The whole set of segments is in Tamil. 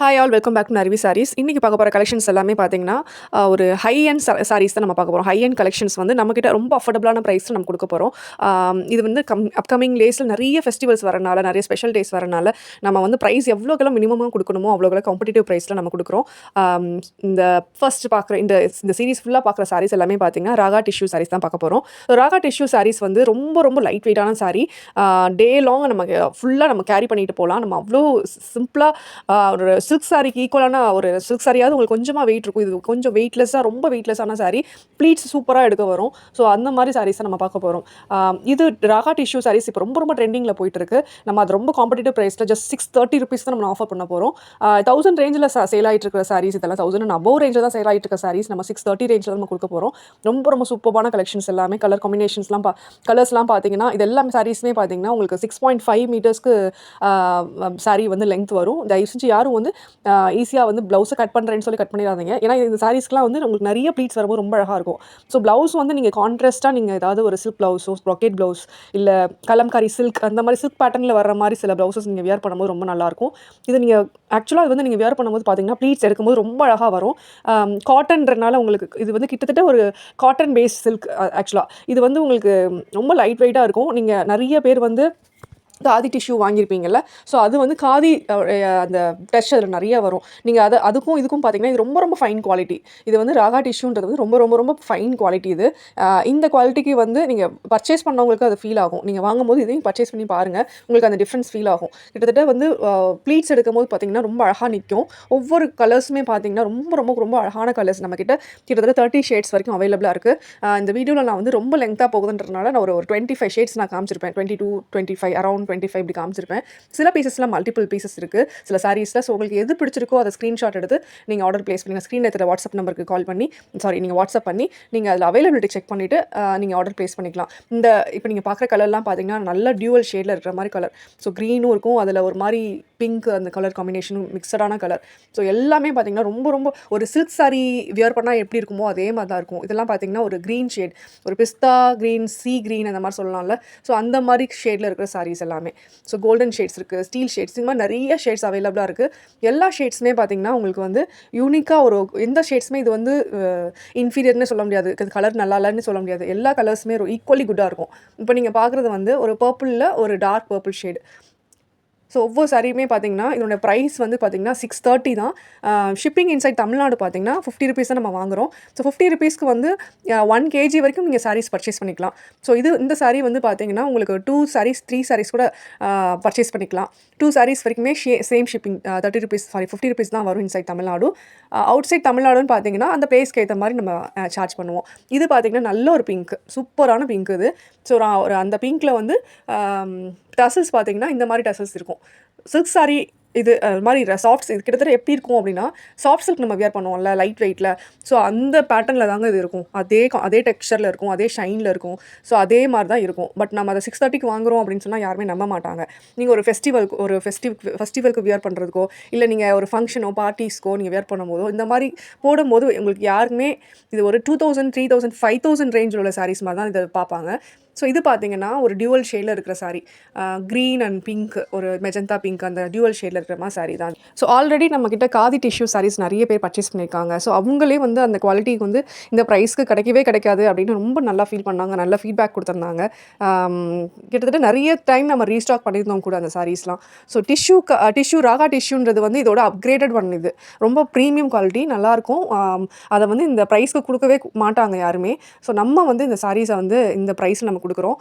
Hi all welcome back to Narivi sarees. இன்றைக்கி பார்க்க போகிற கலெக்ஷன்ஸ் எல்லாமே பார்த்தீங்கன்னா ஒரு ஹை அண்ட் சாரீஸ் தான் நம்ம பார்க்க போகிறோம். ஹை அண்ட் கலெக்ஷன்ஸ் வந்து நம்மக்கிட்ட ரொம்ப அஃபோர்டபுளான ப்ரைஸில் நம்ம கொடுக்க போகிறோம். இது வந்து அப்கமிங் டேஸில் நிறைய ஃபெஸ்டிவல்ஸ் வரனால, நிறைய ஸ்பெஷல் டேஸ் வரனால நம்ம வந்து ப்ரைஸ் எவ்வளோக்கெல்லாம் மினிமமாக கொடுக்கணுமோ அவ்வளோக்கெல்லாம் காம்படிட்டிவ் ப்ரைஸில் நம்ம கொடுக்குறோம். இந்த ஃபர்ஸ்ட் பார்க்குற இந்த சீரீஸ் ஃபுல்லாக பார்க்குற சாரீஸ் எல்லாமே பார்த்தீங்கன்னா ராகா டிஷ்யூ சாரீஸ் தான் பார்க்க போகிறோம். ராகா டிஷ்யூ சாரீஸ் வந்து ரொம்ப ரொம்ப லைட் வெயிட்டான சாரீ. டே லாங் நம்ம ஃபுல்லாக நம்ம கேரி பண்ணிட்டு போகலாம். நம்ம அவ்வளோ சிம்பிளாக ஒரு சில்க் சாரிக்கு ஈக்குவலான ஒரு சில்க் சாரியாவது உங்களுக்கு கொஞ்சமாக வெயிட் இருக்கும். இது கொஞ்சம் வெயிட்லெஸ்ஸாக ரொம்ப வெயிட்லெஸ்ஸான சாரீ. ப்ளீட்ஸ் சூப்பராக எடுக்க வரும். ஸோ அந்த மாதிரி சாரீஸை நம்ம பார்க்க போகிறோம். இது ராகா டிஷ்யூ சாரீஸ் இப்போ ரொம்ப ரொம்ப ட்ரெண்டிங்கில் போயிட்டு இருக்கு. நம்ம அது ரொம்ப காம்படிட்டிவ் ப்ரைஸில் ஜஸ்ட் ₹630 தான் நம்ம ஆஃபர் பண்ண போகிறோம். 1000 ரேஞ்சில் சேல் ஆகிட்டு இருக்கிற சாரீஸ் இதெல்லாம் 1000 அண்ட் அபோவ் ரேஞ்சில் தான் சேல் ஆகிட்டு இருக்க சாரீஸ் நம்ம 630 ரேஞ்சில் நம்ம கொடுக்க போகிறோம். ரொம்ப ரொம்ப சூப்பரான கலெக்ஷன்ஸ் எல்லாமே கலர் காம்பினேஷன்ஸ்லாம் கலர்ஸ்லாம் பார்த்தீங்கன்னா இது எல்லாமே சாரீஸுமே பார்த்தீங்கன்னா உங்களுக்கு 6.5 மீட்டர்ஸ்க்கு சாரீ வந்து லென்த் வரும். தயவு செஞ்சு யாரும் வந்து ஈஸியாக வந்து ப்ளவுஸை கட் பண்ணுறேன்னு சொல்லி கட் பண்ணிடாதீங்க. ஏன்னா இந்த சாரீஸ்க்குலாம் வந்து உங்களுக்கு நிறைய ப்ளீட்ஸ் வரும்போது ரொம்ப அழகாக இருக்கும். ஸோ ப்ளவுஸ் வந்து நீங்கள் கான்ட்ராஸ்ட்டாக நீங்கள் ஏதாவது ஒரு சில்க் ப்ளவுஸோ ப்ரொக்கேட் ப்ளவுஸ் இல்லை கலம்காரி சில்க் அந்த மாதிரி சில்க் பேட்டர்னில் வர மாதிரி சில ப்ளவுசஸ் நீங்கள் வியர் பண்ணும்போது ரொம்ப நல்லாயிருக்கும். இது நீங்கள் ஆக்சுவலாக அது வந்து நீங்கள் வியர் பண்ணும்போது பார்த்தீங்கன்னா ப்ளீட்ஸ் எடுக்கும்போது ரொம்ப அழகாக வரும். காட்டன்றனால உங்களுக்கு இது வந்து கிட்டத்தட்ட ஒரு காட்டன் பேஸ் சில்க். ஆக்சுவலாக இது வந்து உங்களுக்கு ரொம்ப லைட் வெயிட்டாக இருக்கும். நீங்கள் நிறைய பேர் வந்து காதி டிஷ்யூ வாங்கியிருப்பீங்கள்ல, ஸோ அது வந்து காதி அந்த டச் அதில் நிறைய வரும். நீங்கள் அதுக்கும் இதுக்கும் பார்த்தீங்கன்னா இது ரொம்ப ரொம்ப ஃபைன் குவாலிட்டி. இது வந்து ராகா டிஷ்யூன்றது வந்து ரொம்ப ரொம்ப ரொம்ப ஃபைன் குவாலிட்டி இது. இந்த குவாலிட்டிக்கு வந்து நீங்கள் பர்ச்சேஸ் பண்ணவங்களுக்கு அது ஃபீல் ஆகும். நீங்கள் வாங்கும்போது இதையும் பர்ச்சேஸ் பண்ணி பாருங்கள், உங்களுக்கு அந்த டிஃப்ரென்ஸ் ஃபீல் ஆகும். கிட்டத்தட்ட வந்து ப்ளீட்ஸ் எடுக்கும்போது பார்த்தீங்கன்னா ரொம்ப அழகாக நிற்கும். ஒவ்வொரு கலர்ஸுமே பார்த்தீங்கன்னா ரொம்ப ரொம்ப ரொம்ப அழகான கலர்ஸ் நம்மக்கிட்ட கிட்டத்தட்ட 30 ஷேட்ஸ் வரைக்கும் அவைலபிளாக இருக்குது. இந்த வீடியோவில் நான் வந்து ரொம்ப லெங்க்தாக போகுதுன்றதுனால நான் ஒரு 25 ஷேட்ஸ் நான் காமிச்சிருப்பேன். 22, 25 அரௌண்ட் 25 இப்படி காமிச்சிருப்பேன். சில பீசஸ்லாம் மல்டிபிள் பீசஸ் இருக்குது சில சாரீஸில். ஸோ உங்களுக்கு எது பிடிச்சிருக்கோ அதை ஸ்க்ரீன்ஷாட் எடுத்து நீங்கள் ஆர்டர் ப்ளேஸ் பண்ணுங்கள். ஸ்க்ரீனில் இருக்கிற வாட்ஸ்அப் நம்பருக்கு கால் பண்ணி நீங்கள் வாட்ஸ்அப் பண்ணி நீங்கள் அதில் அவைலபிலிட்டி செக் பண்ணிவிட்டு நீங்கள் ஆர்டர் ப்ளேஸ் பண்ணிக்கலாம். இப்போ நீங்கள் பார்க்குற கலர்லாம் பார்த்தீங்கன்னா நல்ல டியூவல் ஷேடில் இருக்கிற மாதிரி கலர். ஸோ க்ரீனும் இருக்கும், அதில் ஒரு மாதிரி பிங்க் அந்த கலர் காம்பினேஷனும் மிக்சடான கலர். ஸோ எல்லாமே பார்த்தீங்கன்னா ரொம்ப ரொம்ப ஒரு சில்க் சாரீ வியர் பண்ணால் எப்படி இருக்குமோ அதே மாதிரி தான் இருக்கும். இதெல்லாம் பார்த்தீங்கன்னா ஒரு க்ரீன் ஷேட், ஒரு பிஸ்தா க்ரீன், சி க்ரீன் அந்த மாதிரி சொல்லலாம்ல. ஸோ அந்த மாதிரி ஷேடில் இருக்கிற சாரீஸ் எல்லாமே. ஸோ கோல்டன் ஷேட்ஸ் இருக்குது, ஸ்டீல் ஷேட்ஸ், இந்த மாதிரி நிறைய ஷேட்ஸ் அவைலபிளாக இருக்குது. எல்லா ஷேட்ஸுமே பார்த்தீங்கன்னா உங்களுக்கு வந்து யூனிக்காக எந்த ஷேட்ஸுமே இது வந்து இன்ஃபீரியர்னு சொல்ல முடியாது, கலர் நல்லா இல்லைன்னு சொல்ல முடியாது. எல்லா கலர்ஸுமே ஈக்குவலி குட்டாக இருக்கும். இப்போ நீங்கள் பார்க்குறது வந்து ஒரு பர்பிளில் ஒரு டார்க் பர்பிள் ஷேடு. ஸோ ஒவ்வொரு சாரியுமே பார்த்தீங்கன்னா இதோட ப்ரைஸ் வந்து பார்த்தீங்கன்னா 630 தான். ஷிப்பிங் இன்சைட் தமிழ்நாடு பார்த்தீங்கன்னா ₹50 தான் நம்ம வாங்குகிறோம். ஸோ ₹50க்கு வந்து 1 kg வரைக்கும் நீங்கள் சாரீஸ் பர்ச்சேஸ் பண்ணிக்கலாம். ஸோ இந்த சாரீ வந்து பார்த்தீங்கன்னா உங்களுக்கு 2 சாரீஸ் 3 சாரீஸ் கூட பர்ச்சேஸ் பண்ணிக்கலாம். 2 சாரீஸ் வரைக்குமே சேம் ஷிப்பிங் ₹50 தான் வரும் இன்சைட் தமிழ்நாடு. அவுட் சைட் தமிழ்நாடுன்னு பார்த்தீங்கன்னா அந்த பிளேஸ்க்கு ஏற்ற மாதிரி நம்ம சார்ஜ் பண்ணுவோம். இது பார்த்தீங்கன்னா நல்ல ஒரு பிங்க், சூப்பரான பிங்க் இது. ஸோ அந்த பிங்க்கில் வந்து டசல்ஸ் பார்த்தீங்கன்னா இந்த மாதிரி டசல்ஸ் இருக்கும். சில்க் சாரீ இது மாதிரி சாஃப்ட் இது கிட்டத்தட்ட எப்படி இருக்கும் அப்படின்னா சாஃப்ட் சில்க் நம்ம வியர் பண்ணுவோம்ல லைட் வெயிட்டில். ஸோ அந்த பேட்டர்னில் தாங்க இது இருக்கும். அதே டெக்ஸ்சரில் இருக்கும், அதே ஷைனில் இருக்கும். ஸோ அதே மாதிரி தான் இருக்கும். பட் நம்ம அதை 630க்கு வாங்குகிறோம் அப்படின்னு சொன்னால் யாருமே நம்ப மாட்டாங்க. நீங்கள் ஒரு ஃபெஸ்டிவலுக்கு வியர் பண்ணுறதுக்கோ இல்லை நீங்கள் ஒரு ஃபங்க்ஷனோ பார்ட்டிஸ்க்கோ நீங்கள் வியர் பண்ணும்போதோ இந்த மாதிரி போடும்போது உங்களுக்கு யாருக்குமே இது ஒரு 2000, 3000, 5000 ரேஞ்சில் உள்ள சாரீஸ் மாதிரி தான் இதை பார்ப்பாங்க. ஸோ இது பார்த்தீங்கன்னா ஒரு டியூவல் ஷேடில் இருக்கிற சாரீ, க்ரீன் அண்ட் பிங்க், ஒரு மெஜந்தா பிங்க் அந்த டியூவல் ஷேடில் இருக்கிற மாதிரி சாரீ தான். ஸோ ஆல்ரெடி நம்மக்கிட்ட காதி டிஷ்யூ சாரீஸ் நிறைய பேர் பர்ச்சேஸ் பண்ணியிருக்காங்க. ஸோ அவங்களே வந்து அந்த குவாலிட்டிக்கு வந்து இந்த ப்ரைஸ்க்கு கிடைக்காது அப்படின்னு ரொம்ப நல்லா ஃபீல் பண்ணாங்க, நல்ல ஃபீட்பேக் கொடுத்துருந்தாங்க. கிட்டத்தட்ட நிறைய டைம் நம்ம ரீஸ்டாக் பண்ணியிருந்தோம் கூட அந்த சாரீஸ்லாம். ஸோ டிஷ்யூ ராகா டிஷ்யூன்றது வந்து இதோட அப்கிரேடட் ஒன். இது ரொம்ப ப்ரீமியம் குவாலிட்டி, நல்லாயிருக்கும். அதை வந்து இந்த ப்ரைஸ்க்கு கொடுக்கவே மாட்டாங்க யாருமே. ஸோ நம்ம வந்து இந்த சாரீஸை வந்து இந்த ப்ரைஸில் நம்ம கொடுக்குறோம்.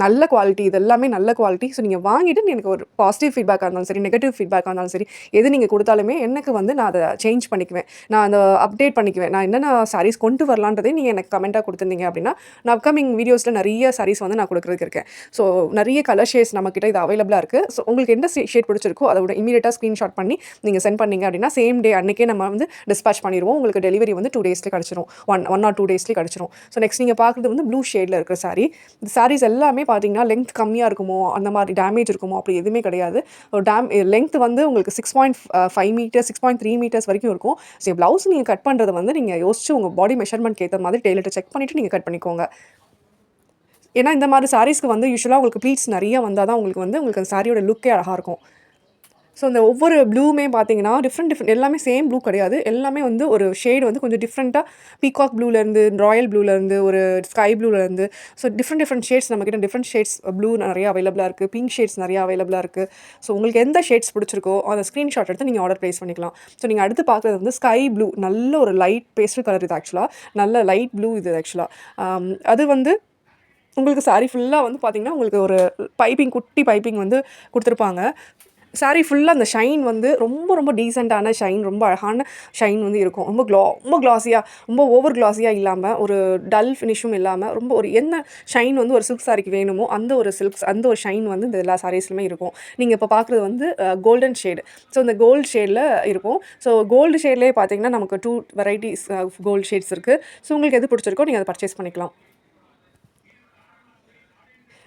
நல்ல குவாலிட்டி, இது எல்லாமே நல்ல குவாலிட்டி. ஸோ நீங்கள் வாங்கிட்டு எனக்கு ஒரு பாசிட்டிவ் ஃபீட்பேக்காக இருந்தாலும் சரி, நெகட்டிவ் ஃபீட்பேக்காக இருந்தாலும் சரி, எது நீங்கள் கொடுத்தாலுமே எனக்கு வந்து நான் அதை சேஞ்ச் பண்ணிக்குவேன், நான் அதை அப்டேட் பண்ணிக்குவேன். நான் என்னென்ன சாரீஸ் கொண்டு வரலான்றதே நீங்கள் எனக்கு கமெண்ட்டாக கொடுத்துருந்தீங்க அப்படின்னா நான் அப்கமிங் வீடியோஸில் நிறைய சாரீஸ் வந்து நான் கொடுக்குறதுக்கு இருக்கேன். ஸோ நிறைய கலர் ஷேட்ஸ் நம்மக்கிட்ட இது அவைலபிளாக இருக்குது. ஸோ உங்களுக்கு எந்த ஷேட் பிடிச்சிருக்கோ அதோட இமீடியட்டாக ஸ்க்ரீன்ஷாட் பண்ணி நீங்கள் சென்ட் பண்ணிங்க அப்படின்னா சேம் டே அன்றைக்கே நம்ம வந்து டிஸ்பேச் பண்ணிடுவோம். உங்களுக்கு டெலிவரி வந்து 2 டேஸ்லேயே கிடச்சிரும், 1 or 2 டேஸ்லேயே கிடச்சிரும். ஸோ நெக்ஸ்ட் நீங்கள் பார்க்குறது வந்து ப்ளூ ஷேடில் இருக்கிற சாரீ. இந்த சாரீஸ் எல்லாமே பார்த்தீங்கன்னா லென்த் கம்மியாக இருக்குமோ அந்த மாதிரி டேமேஜ் இருக்குமோ அப்படி எதுவுமே கிடையாது. லென்த் வந்து உங்களுக்கு 6.5 மீட்டர்ஸ் 6.3 மீட்டர்ஸ் வரைக்கும் இருக்கும். ஸோ ப்ளவுஸ் நீங்கள் கட் பண்ணுறது வந்து நீங்கள் யோசிச்சு உங்கள் பாடி மெஷர்மெண்ட்க்கு ஏற்ற மாதிரி டெய்லர்ட்ட செக் பண்ணிவிட்டு நீங்கள் கட் பண்ணிக்கோங்க. ஏன்னா இந்த மாதிரி சாரீஸ்க்கு வந்து யூஸ்வலாக உங்களுக்கு ப்ளீட்ஸ் நிறைய வந்தால் தான் உங்களுக்கு அந்த சாரியோட லுக்கே அழகாக இருக்கும். ஸோ இந்த ஒவ்வொரு ப்ளூவுமே பார்த்தீங்கன்னா டிஃப்ரெண்ட் எல்லாமே சேம் ப்ளூ கிடையாது. எல்லாமே வந்து ஒரு ஷேடு வந்து கொஞ்சம் டிஃப்ரெண்ட்டாக பீகாக் ப்ளூலேருந்து, ராயல் ப்ளூலேருந்து, ஒரு ஸ்கை ப்ளூலேருந்து ஸோ டிஃப்ரெண்ட் ஷேட்ஸ் நம்மக்கிட்ட டிஃப்ரெண்ட் ஷேட்ஸ் ப்ளூ நிறையா அவைலபிளாக இருக்குது. பிங்க் ஷேட்ஸ் நிறையா அவைலபிளாக இருக்குது. ஸோ உங்களுக்கு எந்த ஷேட்ஸ் பிடிச்சிருக்கோ அந்த ஸ்க்ரீன்ஷாட் எடுத்து நீங்கள் ஆர்டர் ப்ளேஸ் பண்ணிக்கலாம். ஸோ நீங்கள் அடுத்து பார்க்குறது வந்து ஸ்கை ப்ளூ. நல்ல ஒரு லைட் பேஸ்டல் கலர் இது ஆக்சுவலாக. நல்ல லைட் ப்ளூ இது ஆக்சுவலாக. அது வந்து உங்களுக்கு சாரீ ஃபுல்லாக வந்து பார்த்திங்கன்னா உங்களுக்கு ஒரு குட்டி பைப்பிங் வந்து கொடுத்துருப்பாங்க. சாரீ ஃபுல்லாக அந்த ஷைன் வந்து ரொம்ப ரொம்ப டீசெண்டான ஷைன், ரொம்ப அழகான ஷைன் வந்து இருக்கும். ரொம்ப க்ளாஸியாக, ரொம்ப ஓவர் க்ளாஸியாக இல்லாமல், ஒரு டல் ஃபினிஷும் இல்லாமல், ரொம்ப ஒரு என்ன ஷைன் வந்து ஒரு சில்க் சாரிக்கு வேணுமோ அந்த ஒரு ஷைன் வந்து இந்த எல்லா சாரீஸ்லையுமே இருக்கும். நீங்கள் இப்போ பார்க்குறது வந்து கோல்டன் ஷேடு. ஸோ இந்த கோல்டு ஷேடில் இருக்கும். ஸோ கோல்டு ஷேட்லேயே பார்த்தீங்கன்னா நமக்கு 2 வெரைட்டிஸ் கோல்டு ஷேட்ஸ் இருக்குது. ஸோ உங்களுக்கு எது பிடிச்சிருக்கோ நீங்கள் அதை பர்ச்சேஸ் பண்ணிக்கலாம்.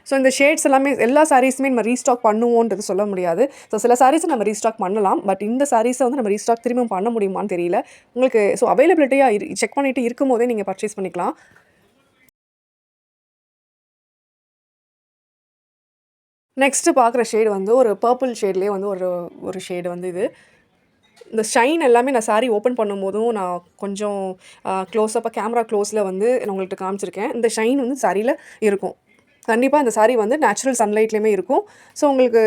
ஸோ இந்த ஷேட்ஸ் எல்லாமே எல்லா சாரீஸுமே நம்ம ரீஸ்டாக் பண்ணுவோன்றது சொல்ல முடியாது. ஸோ சில சாரீஸை நம்ம ரீஸ்டாக் பண்ணலாம். பட் இந்த சாரீஸை வந்து நம்ம ரீஸ்டாக் திரும்பவும் பண்ண முடியுமான்னு தெரியல. உங்களுக்கு ஸோ அவைலபிலிட்டியாக செக் பண்ணிவிட்டு இருக்கும் போதே நீங்கள் பர்ச்சேஸ் பண்ணிக்கலாம். நெக்ஸ்ட்டு பார்க்குற ஷேடு வந்து ஒரு பர்பிள் ஷேட்லேயே வந்து ஒரு ஷேடு வந்து இது. இந்த ஷைன் எல்லாமே நான் சாரீ ஓப்பன் பண்ணும்போதும் நான் கொஞ்சம் க்ளோஸ்அப்பாக கேமரா க்ளோஸில் வந்து நான் உங்கள்கிட்ட காமிச்சிருக்கேன். இந்த ஷைன் வந்து சாரியில் இருக்கும். கண்டிப்பாக அந்த சாரீ வந்து நேச்சுரல் சன்லைட்லேயுமே இருக்கும். ஸோ உங்களுக்கு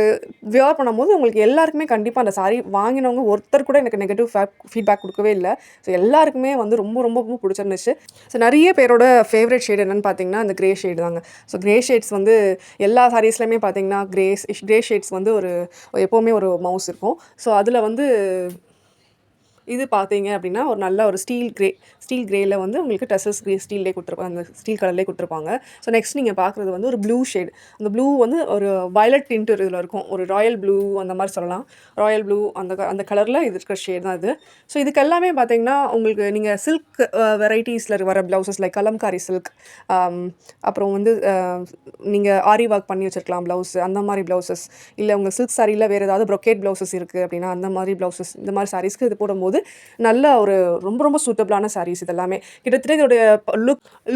வியர் பண்ணும்போது உங்களுக்கு எல்லாருக்குமே கண்டிப்பாக அந்த சாரீ வாங்கினவங்க ஒருத்தர் கூட எனக்கு நெகட்டிவ் ஃபீட்பேக் கொடுக்கவே இல்லை. ஸோ எல்லாருக்குமே வந்து ரொம்ப ரொம்ப ரொம்ப பிடிச்சிருந்துச்சு. ஸோ நிறைய பேரோட ஃபேவரட் ஷேடு என்னென்னு பார்த்தீங்கன்னா அந்த க்ரே ஷேடு தாங்க. ஸோ க்ரே ஷேட்ஸ் வந்து எல்லா சாரீஸ்லையுமே பார்த்தீங்கன்னா க்ரே ஷேட்ஸ் வந்து எப்போவுமே ஒரு மவுஸ் இருக்கும். ஸோ அதில் வந்து இது பார்த்தீங்க அப்படின்னா ஒரு நல்ல ஒரு ஸ்டீல் கிரேயில் வந்து உங்களுக்கு டசல்ஸ் ஸ்டீல்லே கொடுத்துருப்பாங்க, அந்த ஸ்டீல் கலர்லேயே கொடுத்துருப்பாங்க. ஸோ நெக்ஸ்ட் நீங்கள் பார்க்குறது வந்து ஒரு ப்ளூ ஷேட். அந்த ப்ளூ வந்து ஒரு வயலட் டிண்ட் இதில் இருக்கும். ஒரு ராயல் ப்ளூ அந்த மாதிரி சொல்லலாம். ராயல் ப்ளூ அந்த கலரில் இது இருக்கிற ஷேட் தான் இது. ஸோ இதுக்கு எல்லாமே பார்த்தீங்கன்னா உங்களுக்கு நீங்கள் சில்க் வெரைட்டிஸில் வர ப்ளவுசஸ் லைக் கலம்காரி சில்க், அப்புறம் வந்து நீங்கள் ஆரி ஒர்க் பண்ணி வச்சுருக்கலாம் ப்ளவுஸ், அந்த மாதிரி ப்ளவுசஸ், இல்லை உங்கள் சில்க் சாரியில் வேறு ஏதாவது ப்ரொக்கேட் ப்ளவுசஸ் இருக்குது அப்படின்னா அந்த மாதிரி ப்ளவுசஸ், இந்த மாதிரி சாரீஸ்க்கு இது போடும்போது நல்ல ஒரு ரொம்ப ரொம்ப சூட்டபிளான சாரீஸ் இதெல்லாமே. கிட்டத்தட்ட இதோடைய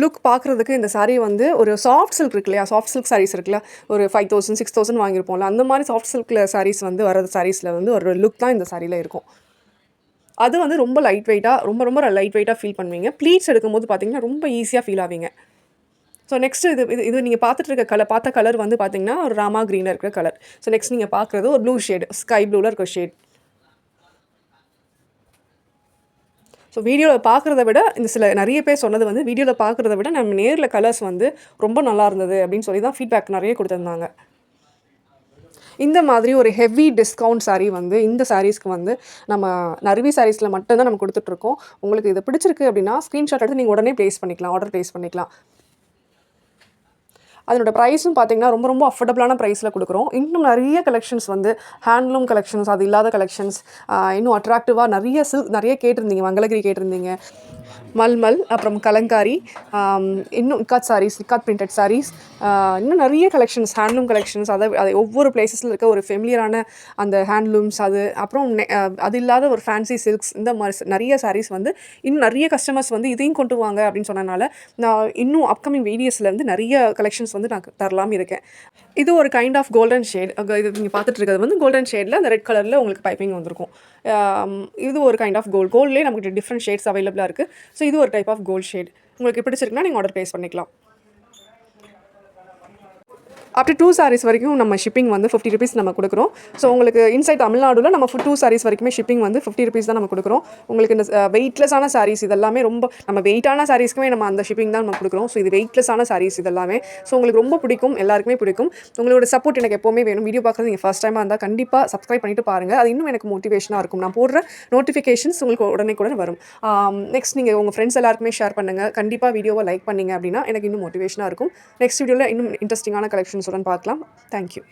லுக் பார்க்குறதுக்கு இந்த சாரீ வந்து ஒரு சாஃப்ட் சில்க் இருக்கு இல்லையா, சாஃப்ட் சில்க் சாரீஸ் இருக்குல்ல, ஒரு 5000 6000 வாங்கியிருப்போம்ல, அந்த மாதிரி சாஃப்ட் சில்கில் சாரீஸ் வந்து வர சாரீஸில் வந்து ஒரு லுக் தான் இந்த சாரியில் இருக்கும். அது வந்து ரொம்ப லைட் வெயிட்டாக ரொம்ப ரொம்ப லைட் வெயிட்டாக ஃபீல் பண்ணுவீங்க. ப்ளீட்ஸ் எடுக்கும்போது பார்த்தீங்கன்னா ரொம்ப ஈஸியாக ஃபீல் ஆவீங்க. ஸோ நெக்ஸ்ட்டு இது நீங்கள் பார்த்துட்டு இருக்க பார்த்த கலர் வந்து பார்த்தீங்கன்னா ஒரு ராமா க்ரீனில் இருக்கிற கலர். ஸோ நெக்ஸ்ட் நீங்கள் பார்க்குறது ஒரு ப்ளூ ஷேடு, ஸ்கை ப்ளூவில் இருக்கிற ஷேட். ஸோ வீடியோவில் பார்க்குறத விட நிறைய பேர் சொன்னது வந்து வீடியோவில் பார்க்குறத விட நம்ம நேரில் கலர்ஸ் வந்து ரொம்ப நல்லா இருந்தது அப்படின்னு சொல்லி தான் ஃபீட்பேக் நிறைய கொடுத்துருந்தாங்க. இந்த மாதிரி ஒரு ஹெவி டிஸ்கவுண்ட் சாரீ வந்து இந்த சாரீஸ்க்கு வந்து நம்ம நர்வி சாரீஸில் மட்டும்தான் நம்ம கொடுத்துட்ருக்கோம். உங்களுக்கு இது பிடிச்சிருக்கு அப்படின்னா ஸ்க்ரீன்ஷாட் எடுத்து நீங்கள் உடனே ஆர்டர் ப்ளேஸ் பண்ணிக்கலாம். அதனோட ப்ரைஸும் பார்த்தீங்கன்னா ரொம்ப ரொம்ப அஃபோர்டபுளான ப்ரைஸில் கொடுக்குறோம். இன்னும் நிறைய கலெக்ஷன்ஸ் வந்து ஹேண்ட்லூம் கலெக்ஷன்ஸ், அது இல்லாத கலெக்ஷன்ஸ், இன்னும் அட்ராக்டிவாக நிறைய கேட்டிருந்தீங்க. மங்களகிரி கேட்டிருந்தீங்க, மல்மல், அப்புறம் கலங்காரி, இன்னும் இக்காத் பிரிண்டட் சாரீஸ், இன்னும் நிறைய கலெக்ஷன்ஸ், ஹேண்ட்லூம் கலெக்ஷன்ஸ், அதை ஒவ்வொரு பிளேசஸில் இருக்க ஒரு ஃபெமிலியரான அந்த ஹேண்ட்லூம்ஸ், அப்புறம் அது இல்லாத ஒரு ஃபேன்சி சில்க்ஸ், இந்த மாதிரி நிறைய சாரீஸ் வந்து இன்னும் நிறைய கஸ்டமர்ஸ் வந்து இதையும் கொண்டு வாங்க அப்படின்னு சொன்னனால நான் இன்னும் அப்கமிங் வீடியோஸில் வந்து நிறைய கலெக்ஷன்ஸ் வந்து நான் தரலாம் இருக்கேன். இது ஒரு கைண்ட் ஆஃப் கோல்டன் ஷேட். இது நீங்கள் பார்த்துட்டு இருக்கிறது வந்து கோல்டன் ஷேடில் அந்த ரெட் கலரில் உங்களுக்கு பைப்பிங் வந்திருக்கும். இது ஒரு கைண்ட் ஆஃப் கோல்ட்லேயே நமக்கு டிஃப்ரெண்ட் ஷேட்ஸ் அவைலபிளாக இருக்குது. ஸோ இது ஒரு டைப் ஆஃப் கோல்ட் ஷேட். உங்களுக்கு பிடிச்சிருக்குன்னா நீங்கள் ஆர்டர் ப்ளேஸ் பண்ணிக்கலாம். அப் டு 2 சாரீஸ் வரைக்கும் நம்ம ஷிப்பிங் வந்து 50 ருபீஸ் நம்ம கொடுக்குறோம். ஸோ உங்களுக்கு இன்சைட் தமிழ்நாடுல நம்ம 2 சாரீஸ் வரைக்குமே ஷிப்பிங் வந்து 50 ருபீஸ் தான் நம்ம கொடுக்குறோம். உங்களுக்கு இந்த வெயிட்லெஸ்ஸான சாரீஸ் இதெல்லாமே நம்ம வெயிட்டான சாரீஸ்க்குமே நம்ம அந்த ஷிப்பிங் தான் நம்ம கொடுக்குறோம். ஸோ இது வெயிட்லெஸ்ஸான சாரீஸ் இதெல்லாமே. ஸோ உங்களுக்கு ரொம்ப பிடிக்கும், எல்லாருக்குமே பிடிக்கும். உங்களோட சப்போர்ட் எனக்கு எப்போவுமே வேணும். வீடியோ பார்க்குறது நீங்கள் ஃபஸ்ட் டைமாக இருந்தால் கண்டிப்பாக சப்ஸ்கிரைப் பண்ணிட்டு பாருங்கள். அது இன்னும் எனக்கு மோட்டிவேஷனாக இருக்கும். நான் போடுற நோட்டிஃபிகேஷன்ஸ் உங்களுக்கு உடனே வரும். நெக்ஸ்ட் நீங்கள் உங்கள் ஃப்ரெண்ட்ஸ் எல்லாருக்குமே ஷேர் பண்ணுங்கள். கண்டிப்பாக வீடியோவை லைக் பண்ணிங்க அப்படின்னா எனக்கு இன்னும் மோட்டிவேஷனாக இருக்கும். நெக்ஸ்ட் வீடியோவில் இன்னும் இன்ட்ரெஸ்டிங்கான கலெக்ஷன்ஸுடன் பார்க்கலாம். Thank you.